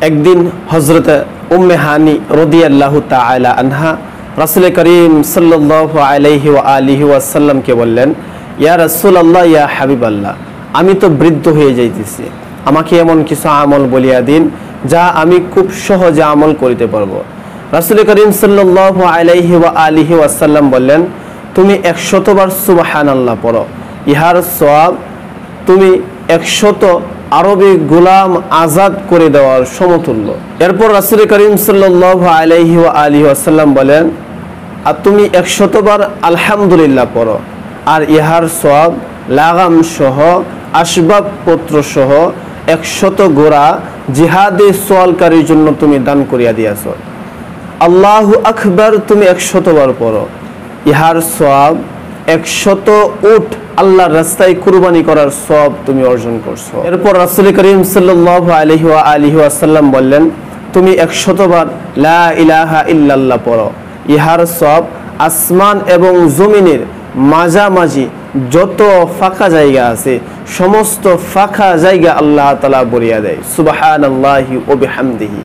একদিন হযরত উম্মে হানি রাদিয়াল্লাহু তাআলা আনহা রাসূল করিম সাল্লাল্লাহু আলাইহি ওয়া আলিহি ওয়াসাল্লামকে বললেন, ইয়া রাসূলুল্লাহ, ইয়া হাবিবাল্লাহ, আমি তো বৃদ্ধ হয়ে যাইতেছি, আমাকে এমন কিছু আমল বলিয়া দিন যা আমি খুব সহজে আমল করিতে পারবো। রাসূল করিম সাল্লাল্লাহু আলাইহি ওয়া আলিহি ওয়াসাল্লাম বললেন, তুমি 100 বার সুবহানাল্লাহ পড়ো, ইহার সওয়াব তুমি 100 আরবি গোলাম আজাদ করে দেওয়ার সমতুল্য। এরপর রাসূল করিম সাল্লাল্লাহু আলাইহি ওয়া আলিহি ওয়াসাল্লাম বলেন, আর তুমি 100 বার আলহামদুলিল্লাহ পড়ো, আর ইহার সওয়াব লাগাম সহ আসবাবপত্র সহ 100 ঘোড়া জিহাদে সওয়ালকারীর জন্য তুমি দান করিয়া দিয়াছ। আল্লাহু আকবার তুমি 100 বার পড়ো, ইহার সওয়াব 100 উট আল্লাহর রাস্তায় কুরবানি করার সওয়াব তুমি অর্জন করছো। এরপর রাসূল করিম সাল্লাল্লাহু আলাইহি ওয়া আলিহি ওয়াসাল্লাম বললেন, তুমি 100 বার লা ইলাহা ইল্লাল্লাহ পড়ো, ইহার সওয়াব আসমান এবং জমিনের মাঝামাঝি যত ফাঁকা জায়গা আছে সমস্ত ফাঁকা জায়গা আল্লাহ তাআলা ভরিয়া দেয়। সুবহানাল্লাহি ওয়া বিহামদিহি।